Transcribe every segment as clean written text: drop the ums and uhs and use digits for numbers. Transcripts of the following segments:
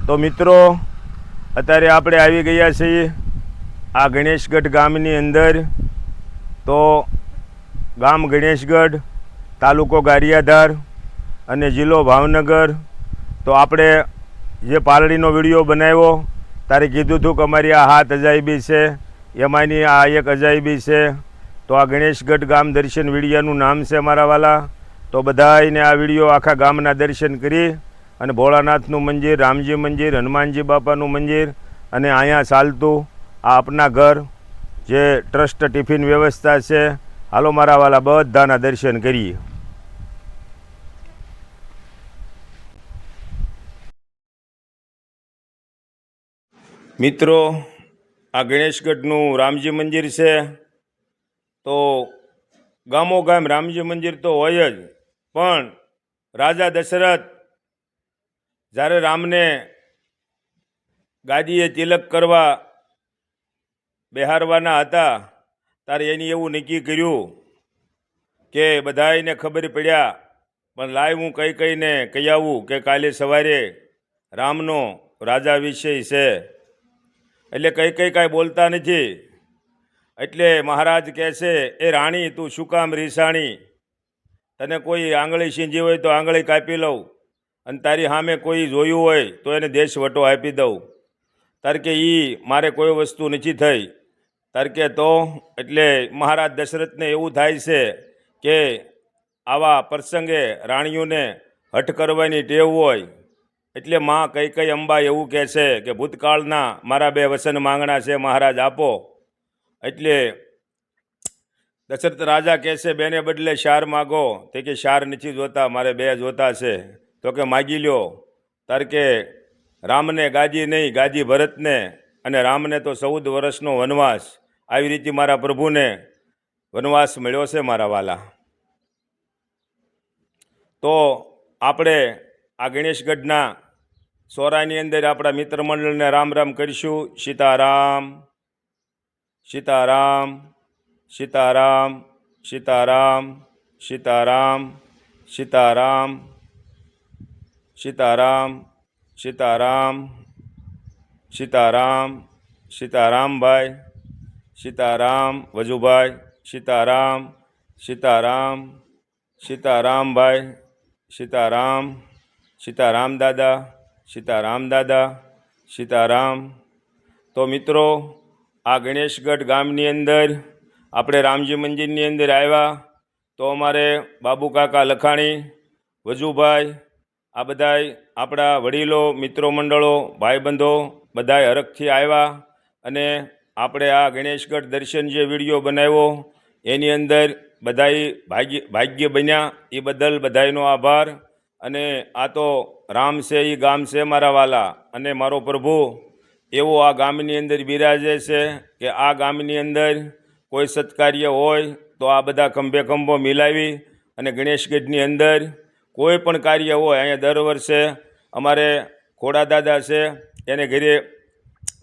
તો મિત્રો અત્યારે આપણે આવી ગયા છીએ આ ગણેશગઢ ગામની અંદર। તો ગામ ગણેશગઢ, તાલુકો ગારિયાધાર અને જિલ્લો ભાવનગર। તો આપણે જે પાલડીનો વિડીયો બનાવ્યો ત્યારે કીધું હતું કે અમારી આ 7 અજાયબી છે, એમાંની આ એક અજાયબી છે। તો આ ગણેશગઢ ગામ દર્શન વિડીયાનું નામ છે મારા વાલા। તો બધાને આ વિડીયો આખા ગામના દર્શન કરી અને ભોળાનાથનું મંદિર, રામજી મંદિર, હનુમાનજી બાપાનું મંદિર અને અહીંયા ચાલતું આ આપના ઘર જે ટ્રસ્ટ ટિફિન વ્યવસ્થા છે, હાલો મારા વાલા બધાના દર્શન કરીએ। મિત્રો આ ગણેશગઢનું રામજી મંદિર છે। તો ગામો ગામ રામજી મંદિર તો હોય જ, પણ રાજા દશરથ જ્યારે રામને ગાદીએ તિલક કરવા બેહારવાના હતા ત્યારે એની એવું નક્કી કર્યું કે બધાને ખબર પડ્યા પણ લાય હું કહીને કહી આવું કે કાલે સવારે રામનો રાજા વિષય છે, એટલે કાંઈ બોલતા નથી। એટલે મહારાજ કહે છે, એ રાણી તું શું કામ રીસાણી? તને કોઈ આંગળી સીંજી હોય તો આંગળી કાપી લઉં, અને તારી સામે કોઈ જોયું હોય તો એને દેશ વટો આપી દઉં। તારે કે મારે કોઈ વસ્તુ નથી થઈ। તારે કે તો એટલે મહારાજ દશરથને એવું થાય છે કે આવા પ્રસંગે રાણીઓને હઠ કરવાની ટેવ હોય। એટલે માં કઈ અંબા એવું કહે છે કે ભૂતકાળના મારા 2 વસન માંગણા છે, મહારાજ આપો। એટલે દશરથ રાજા કહે છે, બેને બદલે 4 માગો। તે કે 4 નથી જોતા, મારે 2 જોતા છે। તો કે માગી લ્યો। તાર કે રામને ગાદી નહીં, ગાદી ભરતને, અને રામને તો 14 વર્ષનો વનવાસ। આવી રીતે મારા પ્રભુને વનવાસ મળ્યો છે મારા વાલા। તો આપણે આ ગણેશગઢના સોરાની અંદર આપણા મિત્ર મંડળને રામ રામ કરીશું। સીતારામ સીતારામ સીતારામ સીતારામ સીતારામ સીતારામ સીતારામ સીતારામ સીતારામ સીતારામભાઈ, સીતારામ વજુભાઈ, સીતારામ સીતારામ સીતારામભાઈ, સીતારામ સીતારામ દાદા, સીતારામ દાદા, સીતારામ। તો મિત્રો આ ગણેશગઢ ગામની અંદર આપણે રામજી મંદિરની અંદર આવ્યા તો અમારે બાબુ કાકા લખાણી, વજુભાઈ, આ બધાય આપણા વડીલો, મિત્રો મંડળો, ભાઈબંધો બધાય હરખથી આવ્યા અને આપણે આ ગણેશગઢ દર્શન જે વિડીયો બનાવ્યો એની અંદર બધાય ભાગ્ય બન્યા, એ બદલ બધાયનો આભાર। અને આ તો રામ છે એ ગામ છે મારા વાલા, અને મારો પ્રભુ એવો આ ગામની અંદર બિરાજે છે કે આ ગામની અંદર કોઈ સત્કાર્ય હોય તો આ બધા ખંભે ખંભો મિલાવી અને ગણેશગઢની અંદર કોઈ પણ કાર્ય હોય, અહીંયા દર વર્ષે અમારે ખોડા દાદા છે એને ઘરે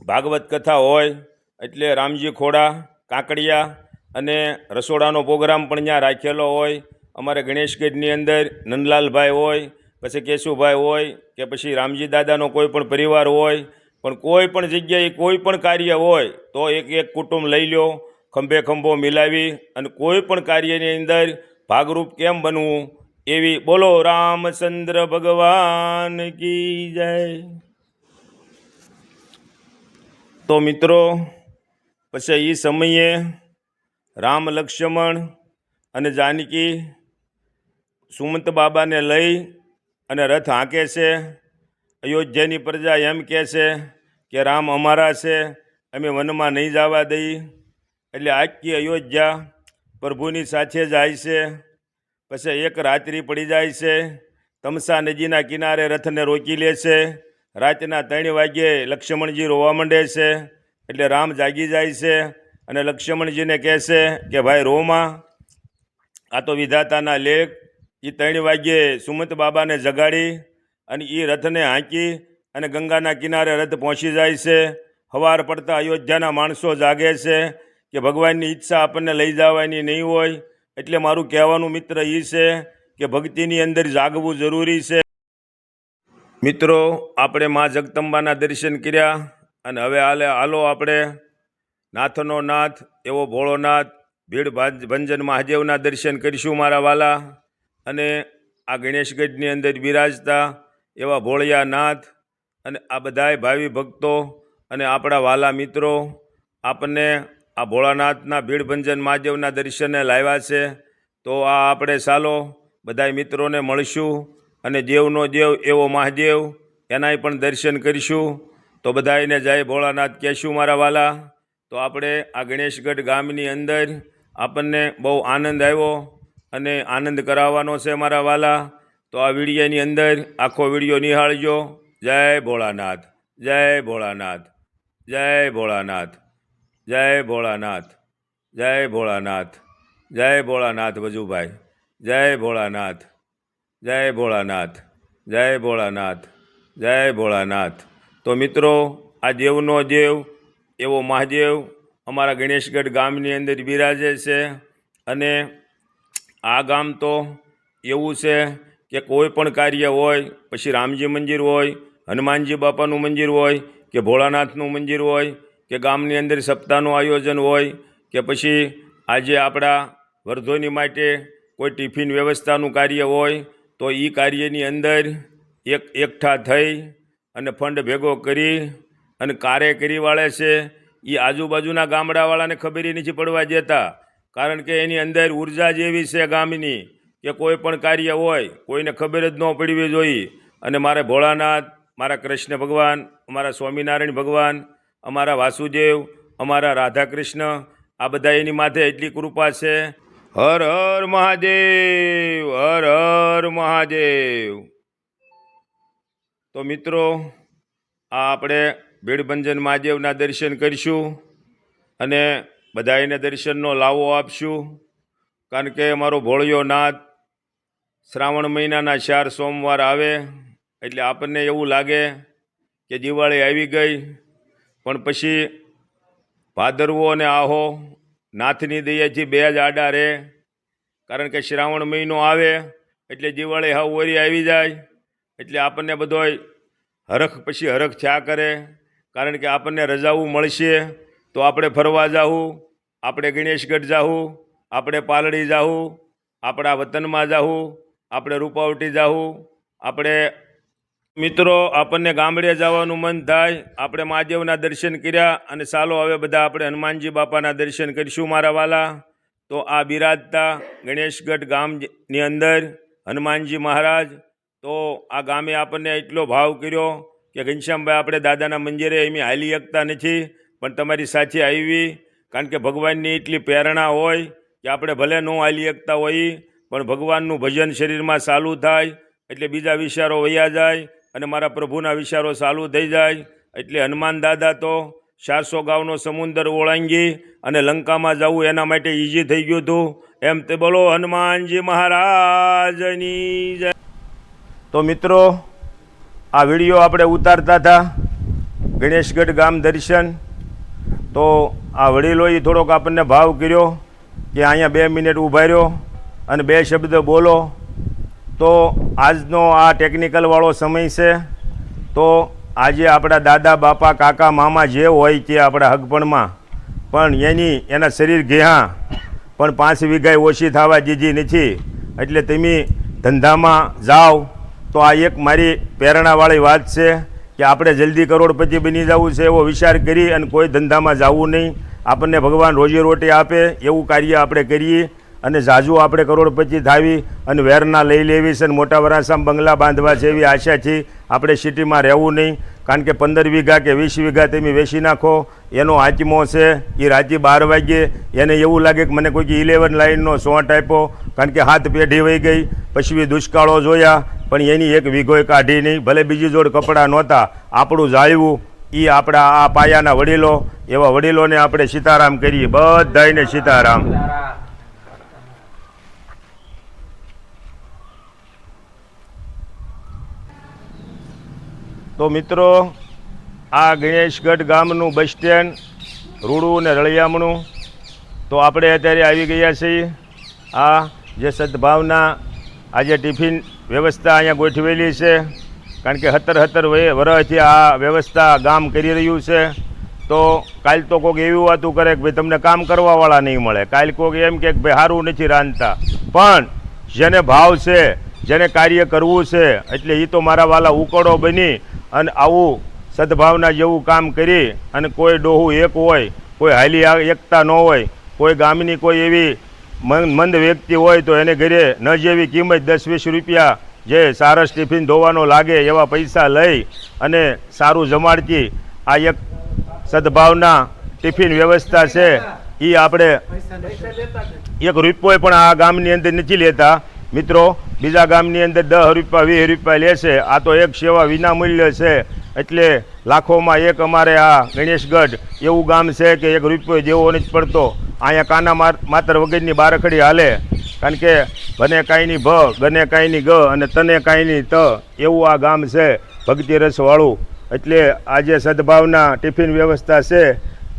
ભાગવત કથા હોય, એટલે રામજી ખોડા કાંકડિયા અને રસોડાનો પ્રોગ્રામ પણ ત્યાં રાખેલો હોય। અમારે ગણેશગઢની અંદર નંદલાલભાઈ હોય, પછી કેશુભાઈ હોય, કે પછી રામજી દાદાનો કોઈ પણ પરિવાર હોય, પણ કોઈ પણ જગ્યાએ કોઈ પણ કાર્ય હોય તો એક કુટુંબ લઈ લો, ખંભે ખંભો મિલાવી અને કોઈ પણ કાર્યની અંદર ભાગરૂપ કેમ બનવું એવી બોલો રામચંદ્ર ભગવાન કી જય। તો મિત્રો પછી એ સમયે રામ, લક્ષ્મણ અને જાનકી સુમંત બાબાને લઈ અને રથ હાંકે છે। અયોધ્યાની પ્રજા એમ કહે છે કે રામ અમારા છે, અમે વનમાં નહીં જવા દઈએ। એટલે આખી અયોધ્યા પ્રભુની સાથે જાય છે। પછી એક રાત્રિ પડી જાય છે, તમસા નદીના કિનારે રથને રોકી લે છે। રાતના 3 વાગ્યે લક્ષ્મણજી રોવા માંડે છે, એટલે રામ જાગી જાય છે અને લક્ષ્મણજીને કહે છે કે ભાઈ રોમાં, આ તો વિધાતાના લેખ। એ 3 વાગ્યે સુમંત બાબાને જગાડી અને એ રથને હાંકી અને ગંગાના કિનારે રથ પહોંચી જાય છે। સવાર પડતા અયોધ્યાના માણસો જાગે છે કે ભગવાનની ઈચ્છા આપણને લઈ જવાની નહીં હોય। એટલે મારું કહેવાનું મિત્ર એ છે કે ભક્તિની અંદર જાગવું જરૂરી છે। મિત્રો, આપણે મા જગદંબાના દર્શન કર્યા અને હવે હાલો આપણે નાથનો નાથ એવો ભોળોનાથ ભીડ ભંજન મહાદેવના દર્શન કરીશું મારા વાલા. અને આ ગણેશગઢની અંદર બિરાજતા એવા ભોળિયા નાથ અને આ બધાય ભાવિ ભક્તો અને આપણા વાલા મિત્રો આપણને આ ભોળાનાથના ભીડ ભંજન મહાદેવના દર્શને લાવ્યા છે. તો આ આપણે ચાલો બધાય મિત્રોને મળશું અને દેવનો દેવ એવો મહાદેવ એનાય પણ દર્શન કરીશું. તો બધાને જય ભોળાનાથ કહેશું મારા વાલા. તો આપણે આ ગણેશગઢ ગામની અંદર આપણને બહુ આનંદ આવ્યો અને આનંદ કરાવવાનો છે મારા વાલા. તો આ વિડીયોની અંદર આખો વિડીયો નિહાળજો. જય ભોળાનાથ, જય ભોળાનાથ, જય ભોળાનાથ, જય ભોળાનાથ, જય ભોળાનાથ, જય ભોળાનાથ વજુભાઈ, જય ભોળાનાથ, જય ભોળાનાથ, જય ભોળાનાથ, જય ભોળાનાથ. તો મિત્રો, આ દેવનો દેવ એવો મહાદેવ અમારા ગણેશગઢ ગામની અંદર બિરાજે છે. અને આ ગામ તો એવું છે કે કોઈ પણ કાર્ય હોય, પછી રામજી મંદિર હોય, હનુમાનજી બાપાનું મંદિર હોય, કે ભોળાનાથનું મંદિર હોય, કે ગામની અંદર સપ્તાહનું આયોજન હોય, કે પછી આજે આપણા વર્ધોની માટે કોઈ ટિફિન વ્યવસ્થાનું કાર્ય હોય, તો એ કાર્યની અંદર એકઠા થઈ અને ફંડ ભેગો કરી અને કાર્ય કરી વાળે છે. એ આજુબાજુના ગામડાવાળાને ખબર નથી પડવા દેતા, કારણ કે એની અંદર ઉર્જા જેવી છે ગામની કે કોઈ પણ કાર્ય હોય કોઈને ખબર જ ન પડવી જોઈએ. અને મારે ભોળાનાથ, મારા કૃષ્ણ ભગવાન, અમારા સ્વામિનારાયણ ભગવાન, અમારા વાસુદેવ, અમારા રાધાકૃષ્ણ, આ બધા એની માથે એટલી કૃપા છે. હર હર મહાદેવ, હર હર મહાદેવ. તો મિત્રો, આ આપણે ભીડભંજન મહાદેવના દર્શન કરીશું અને બધાને દર્શનનો લાવો આપશું. કારણ કે અમારો ભોળિયો નાથ શ્રાવણ મહિનાના 4 સોમવાર આવે એટલે આપણને એવું લાગે કે દિવાળી આવી ગઈ, પણ પછી ભાદરવો અને આહો નાથની દયાથી બે જ આડા રહે. કારણ કે શ્રાવણ મહિનો આવે એટલે દિવાળી હાવ ઓરી આવી જાય એટલે આપણને બધોય હરખ પછી હરખ થયા કરે. કારણ કે આપણને રજાઓ મળશે તો આપણે ફરવા જાવું, આપણે ગણેશગઢ જાવું, આપણે પાલડી જાવું, આપણા વતનમાં જાવું, આપણે રૂપાવટી જાવું, આપણે મિત્રો આપણને ગામડે જવાનું મન થાય. આપણે મહાદેવના દર્શન કર્યા અને ચાલો હવે બધા આપણે હનુમાનજી બાપાના દર્શન કરીશું મારા વાલા. તો આ બિરાજતા ગણેશગઢ ગામની અંદર હનુમાનજી મહારાજ. તો આ ગામે આપણને એટલો ભાવ કર્યો કે ઘનશ્યામભાઈ આપણે દાદાના મંદિરે એમ હાલી શકતા નથી, પણ તમારી સાથે આવી. કારણ કે ભગવાનની એટલી પ્રેરણા હોય કે આપણે ભલે ન હાલી શકતા હોઈએ, પણ ભગવાનનું ભજન શરીરમાં ચાલુ થાય એટલે બીજા વિચારો વયા જાય અને મારા પ્રભુના વિચારો ચાલુ થઈ જાય. એટલે હનુમાન દાદા તો 400 ગાંવનો સમુદર ઓળંગી અને લંકામાં જવું એના માટે ઇઝી થઈ ગયું હતું. એમ તે બોલો હનુમાનજી મહારાજની જય. તો મિત્રો, આ વિડીયો આપણે ઉતારતા હતા ગણેશગઢ ગામ દર્શન. તો આ વડીલોએ થોડોક આપણને ભાવ કર્યો કે અહીંયા 2 મિનિટ ઊભા રહ્યો અને 2 શબ્દ બોલો. તો આજનો આ ટેકનિકલવાળો સમય છે. તો આજે આપણા દાદા બાપા કાકા મામા જે હોય તે આપણા હગપણમાં પણ એના શરીર ઘેહા પણ 5 વીઘાએ ઓછી થવા દીધી નથી. એટલે તમે ધંધામાં જાઓ તો આ એક મારી પ્રેરણાવાળી વાત છે કે આપણે જલ્દી કરોડપતિ બની જવું છે એવો વિચાર કરી અને કોઈ ધંધામાં જવું નહીં. આપણને ભગવાન રોજીરોટી આપે એવું કાર્ય આપણે કરીએ અને ઝાઝુ આપણે કરોડપતિ થાવી અને વેરના લઈ લેવી છે અને મોટા વરાસામાં બંગલા બાંધવા છે એવી આશાથી આપણે સિટીમાં રહેવું નહીં. કારણ કે 15 વીઘા કે 20 વીઘા તમે વેચી નાખો એનો આચમો છે. એ રાતે 12 વાગ્યે એને એવું લાગે કે મને કોઈક 11 લાઈનનો શોટ આપ્યો, કારણ કે 7 પેઢી વહી ગઈ. પછી દુષ્કાળો જોયા પણ એની 1 વીઘોય કાઢી નહીં. ભલે બીજી જોડ કપડાં નહોતા, આપણું જાળવું. એ આપણા આ પાયાના વડીલો, એવા વડીલોને આપણે સીતારામ કરીએ, બધાને સીતારામ. તો મિત્રો, આ ગણેશગઢ ગામનું બસ સ્ટેન્ડ રૂડું ને રળિયામણું. તો આપણે અત્યારે આવી ગયા છીએ. આ જે સદભાવના આજે ટિફિન વ્યવસ્થા અહીંયા ગોઠવેલી છે. કારણ કે 17 વર્ષથી આ વ્યવસ્થા ગામ કરી રહ્યું છે. તો કાલ તો કોઈક એવી વાતું કરે કે ભાઈ તમને કામ કરવાવાળા નહીં મળે, કાલ કોઈક એમ કે ભાઈ સારું નથી રાંધતા, પણ જેને ભાવ છે, જેને કાર્ય કરવું છે, એટલે એ તો મારા વાલા ઉકળો બની અને આવું સદભાવના જેવું કામ કરી અને કોઈ ડોહું એક હોય, કોઈ હાલી એકતા ન હોય, કોઈ ગામની કોઈ એવી મંદ વ્યક્તિ હોય તો એને ઘરે ન જેવી કિંમત 10-20 રૂપિયા જે સારસ ટિફિન ધોવાનો લાગે એવા પૈસા લઈ અને સારું જમાડતી આ એક સદભાવના ટિફિન વ્યવસ્થા છે. એ આપણે 1 રૂપિયો પણ આ ગામની અંદર નથી લેતા મિત્રો. બીજા ગામની અંદર 10 રૂપિયા 20 રૂપિયા લેશે. આ તો એક સેવા વિનામૂલ્ય છે. એટલે લાખોમાં એક અમારે આ ગણેશગઢ એવું ગામ છે કે 1 રૂપિયો દેવો નથી પડતો. અહીંયા કાના માત્ર વગરની બારખડી હાલે, કારણ કે બને કાંઈની ભ, ગને કાંઈની ગ અને તને કાંઈની ત એવું આ ગામ છે, ભક્તિ રસવાળું. એટલે આજે સદભાવના ટિફિન વ્યવસ્થા છે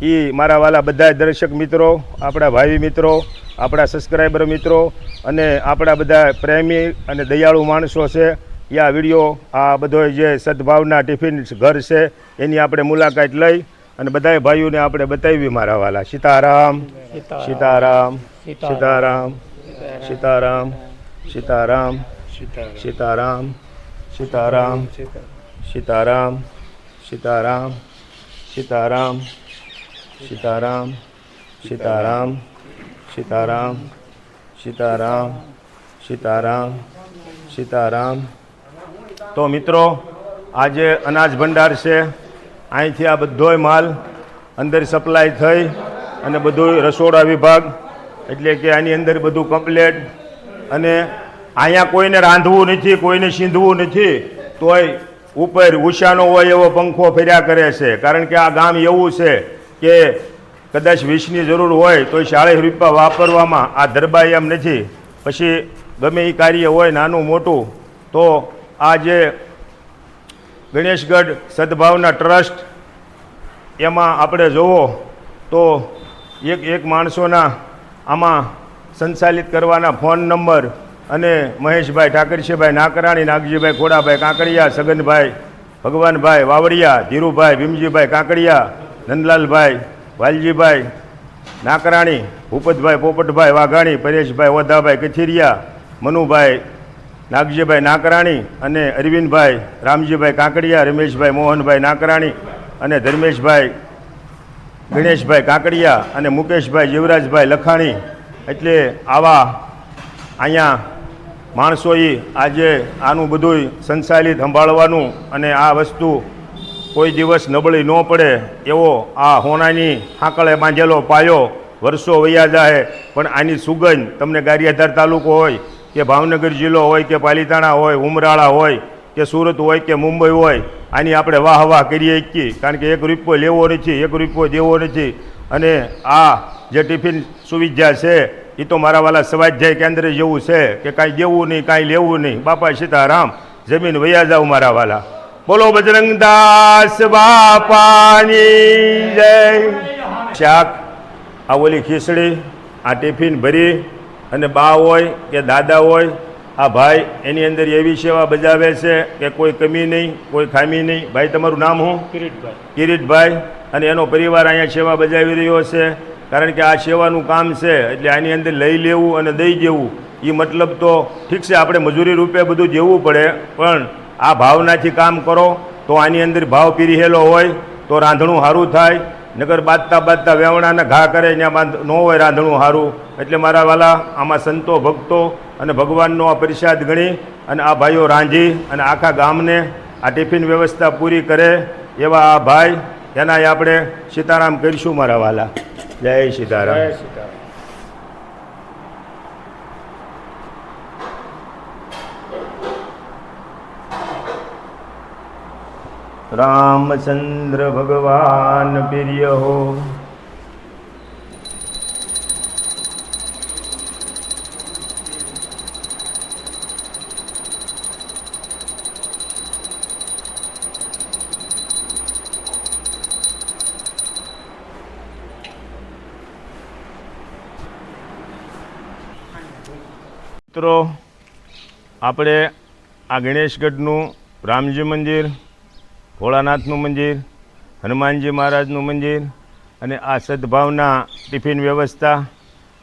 એ મારા વાલા બધા દર્શક મિત્રો, આપણા ભાવિ મિત્રો, આપણા સબસ્ક્રાઈબર મિત્રો અને આપણા બધા પ્રેમી અને દયાળુ માણસો છે. એ આ વિડીયો આ બધો જે સદભાવના ટિફિન ઘર છે એની આપણે મુલાકાત લઈ અને બધા ભાઈઓને આપણે બતાવી મારા વાલા. સીતારામ સીતારામ સીતારામ સીતારામ સીતારામ સીતારામ સીતારામ સીતારામ સીતારામ સીતારામ સીતારામ સીતારામ સીતારામ સીતારામ સીતારામ સીતારામ. તો મિત્રો, આજે અનાજ ભંડાર છે. અહીંથી આ બધોય માલ અંદર સપ્લાય થઈ અને બધું રસોડા વિભાગ, એટલે કે આની અંદર બધું કમ્પ્લેટ. અને અહીંયા કોઈને રાંધવું નથી, કોઈને સીંધવું નથી, તોય ઉપર ઉષાનો હોય એવો પંખો ફર્યા કરે છે. કારણ કે આ ગામ એવું છે કે કદાચ 20ની જરૂર હોય તો 40 રૂપિયા વાપરવામાં આ ધરબાઈ એમ નથી. પછી ગમે એ કાર્ય હોય નાનું મોટું, તો આ જે ગણેશગઢ સદભાવના ટ્રસ્ટ એમાં આપણે જોવો તો એક માણસોના આમાં સંચાલિત કરવાના ફોન નંબર અને મહેશભાઈ ઠાકરશીભાઈ નાકરાણી, નાગજીભાઈ ખોડાભાઈ કાંકડિયા, સગનભાઈ ભગવાનભાઈ વાવડિયા, ધીરુભાઈ ભીમજીભાઈ કાંકડિયા, નંદલાલભાઈ વાલજીભાઈ નાકરાણી, ભૂપતભાઈ પોપટભાઈ વાઘાણી, પરેશભાઈ ઓધાભાઈ કથિરિયા, મનુભાઈ નાગજીભાઈ નાકરાણી અને અરવિંદભાઈ રામજીભાઈ કાંકડિયા, રમેશભાઈ મોહનભાઈ નાકરાણી અને ધર્મેશભાઈ ગણેશભાઈ કાંકડિયા અને મુકેશભાઈ જીવરાજભાઈ લખાણી. એટલે આવા અહીંયા માણસોએ આજે આનું બધું સંચાલિત સંભાળવાનું અને આ વસ્તુ કોઈ દિવસ નબળી ન પડે એવો આ હોનાની હાંકળે બાંધેલો પાયો વર્ષો વયા જાય, પણ આની સુગંધ તમને ગારિયાધાર તાલુકો હોય કે ભાવનગર જિલ્લો હોય કે પાલીતાણા હોય, ઉમરાળા હોય કે સુરત હોય કે મુંબઈ હોય, આની આપણે વાહ વાહ કરીએ છીએ. કારણ કે 1 રૂપિયો લેવો નથી, 1 રૂપિયો દેવો નથી. અને આ જે ટિફિન સુવિધા છે એ તો મારા વાલા સ્વાધ્યાય કેન્દ્ર જેવું છે કે કાંઈ દેવું નહીં, કાંઈ લેવું નહીં. બાપા સીતારામ, જમીન વયા જાવ મારા વાલા. બોલો બજરંગદાસ બાપાની જય. શાક, આ ઓલી ખીચડી, આ ટિફિન ભરી અને બા હોય કે દાદા હોય, આ ભાઈ એની અંદર એવી સેવા બજાવે છે કે કોઈ કમી નહીં, કોઈ ખામી નહીં. ભાઈ તમારું નામ શું? કિરીટભાઈ. અને એનો પરિવાર અહીંયા સેવા બજાવી રહ્યો છે. કારણ કે આ સેવાનું કામ છે, એટલે આની અંદર લઈ લેવું અને દઈ દેવું એ મતલબ તો ઠીક છે, આપણે મજૂરી રૂપે બધું દેવું પડે, પણ આ ભાવનાથી કામ કરો તો આની અંદર ભાવ પીરીહેલો હોય તો રાંધણું સારું થાય. નગર બાંધતા વેવણાને ઘા કરે ત્યાં ન હોય રાંધણું સારું. એટલે મારા વાલા, આમાં સંતો ભક્તો અને ભગવાનનો આ પ્રસાદ ગણી અને આ ભાઈઓ રાંધી અને આખા ગામને આ ટિફિન વ્યવસ્થા પૂરી કરે એવા આ ભાઈ, એના આપણે સીતારામ કરીશું મારા વાલા. જય સીતારામ. જય સીતારામ. રામચંદ્ર ભગવાન પ્રિય હો. મિત્રો, આપણે આ ગણેશગઢનું રામજી મંદિર, ભોળાનાથનું મંદિર, હનુમાનજી મહારાજનું મંદિર અને આ સદભાવના ટિફિન વ્યવસ્થા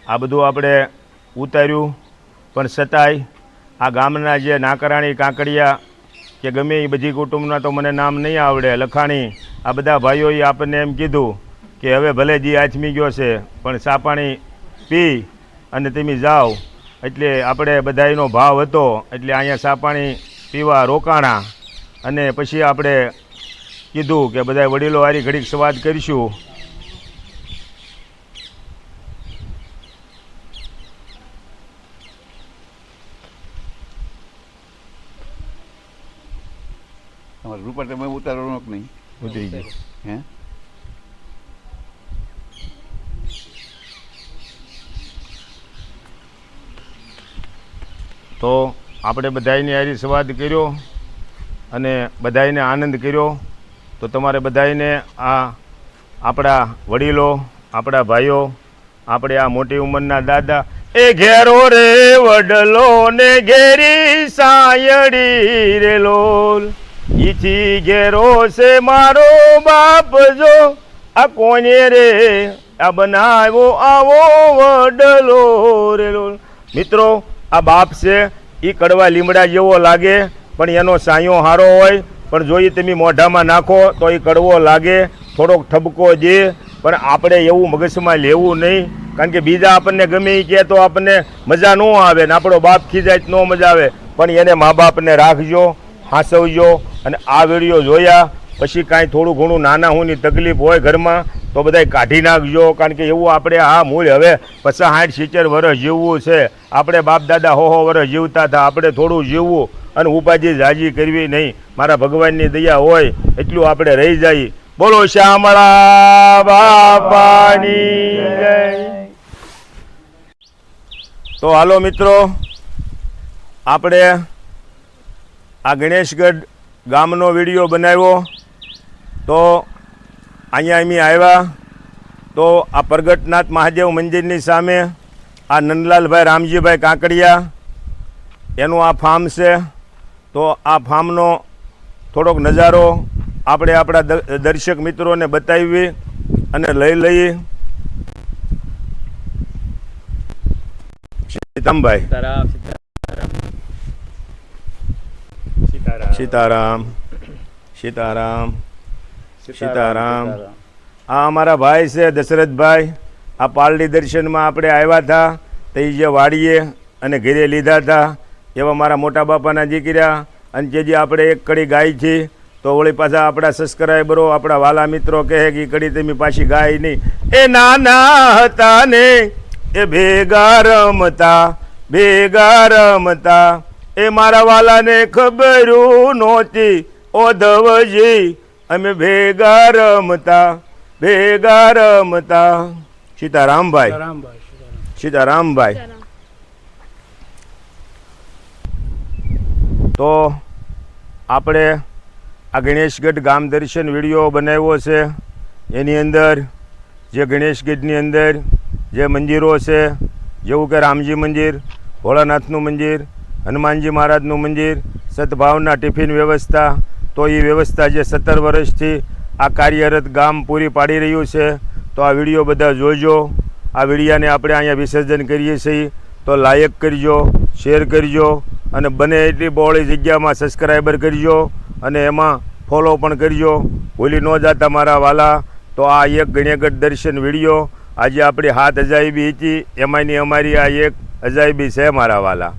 આ બધું આપણે ઉતાર્યું. પણ છતાંય આ ગામના જે નાકરાણી કાંકરિયા કે ગમે એ બધી કુટુંબના તો મને નામ નહીં આવડે, લખાણી, આ બધા ભાઈઓએ આપણને એમ કીધું કે હવે ભલે જી આથમી ગયો છે પણ ચા પાણી પી અને તમે જાઓ. એટલે આપણે બધાનો ભાવ હતો એટલે અહીંયા ચા પાણી પીવા રોકાણા અને પછી આપણે કીધું કે બધા વડીલો વારી ઘડીક સંવાદ કરીશું. રૂપા તમે ઉતારવાનો કે નહીં? ઉતરી ગયો. હે તો આપણે બધાને આરી સંવાદ કર્યો અને બધાને આનંદ કર્યો. તો તમારે બધાને આ આપણા વડીલો, આપણા ભાઈઓ, આપણે આ મોટી ઉંમરના દાદા એ ઘેરો રે વડલો ને ઘેરી સાયડી રે લોલ, ઈથી ઘેરો છે મારો બાપ જો આ કોને રે આ બનાવો આવો વડલો રે લોલ. મિત્રો આ બાપ છે એ કડવા લીમડા જેવો લાગે પણ એનો સાયો હારો હોય, પણ જો એ તમે મોઢામાં નાખો તો એ કડવો લાગે, થોડોક ઠબકો દે. પણ આપણે એવું મગજમાં લેવું નહીં, કારણ કે બીજા આપણને ગમે એ કહે તો આપણને મજા ન આવે ને આપણો બાપ ખીજાય ન મજા આવે. પણ એને મા બાપને રાખજો, હાંસવજો. અને આ વિડીયો જોયા પછી કાંઈ થોડું ઘણું નાના હુંની તકલીફ હોય ઘરમાં તો બધાય કાઢી નાખજો, કારણ કે એવું આપણે આ મૂળ હવે 50-60 વર્ષ જીવવું છે. આપણે બાપ દાદા 100 વર્ષ જીવતા હતા, આપણે થોડું જીવવું અને ઉપાધિ જાજી કરવી નહીં. મારા ભગવાનની દયા હોય એટલું આપણે રહી જાય. બોલો શ્યામળા બાપાની જય. તો હાલો મિત્રો, આપણે આ ગણેશગઢ ગામનો વિડીયો બનાવ્યો. તો અહીંયા અમે આવ્યા તો આ પ્રગટનાથ મહાદેવ મંદિરની સામે આ નંદલાલભાઈ રામજીભાઈ કાંકરિયા એનું આ ફાર્મ છે. તો આ ફાર્મનો થોડોક નજારો આપણે આપણા દર્શક મિત્રોને બતાવી અને લઈ લઈએ. સીતારામભાઈ, સીતારામ સીતારામ સીતારામ. આ અમારા ભાઈ છે દશરથભાઈ. આ પાલડી દર્શનમાં આપણે આવ્યા હતા તો એ જે વાડીએ અને ઘરે લીધા હતા એવા મારા મોટા બાપાના દીકરા. અને જે આપણે એક કડી ગાય છે તો વળી પાછા આપણા સબસ્ક્રાઈબરો, આપણા વાલા મિત્રો કહે કે એ કડી તમે પાછી ગાય નહીં. એ નાના હતા ને એ ભેગા રમતા એ મારા વાલાને ખબરું નહોતી ઓ ધવજી અમે ભેગા રમતા. સીતારામભાઈ, સીતારામભાઈ. તો આપણે આ ગણેશગઢ ગામ દર્શન વિડીયો બનાવ્યો છે. એની અંદર જે ગણેશગઢની અંદર જે મંદિરો છે જેવું કે રામજી મંદિર, ભોળાનાથનું મંદિર, હનુમાનજી મહારાજનું મંદિર, સદભાવના ટિફિન વ્યવસ્થા, તો એ વ્યવસ્થા જે 17 વર્ષથી આ કાર્યરત ગામ પૂરી પાડી રહ્યું છે. તો આ વિડીયો બધા જોજો. આ વિડીયાને આપણે અહીંયા વિસર્જન કરીએ છીએ તો લાયક કરજો, શેર કરજો અને બને એટલી બહોળી જગ્યામાં સબસ્ક્રાઈબર કરજો અને એમાં ફોલો પણ કરજો. ભૂલી ન જતા મારા વાલા. તો આ એક ગણેશગઢ દર્શન વિડીયો આજે આપણી 7 અજાયબી હતી, એમાંની અમારી આ એક અજાયબી છે મારા વાલા.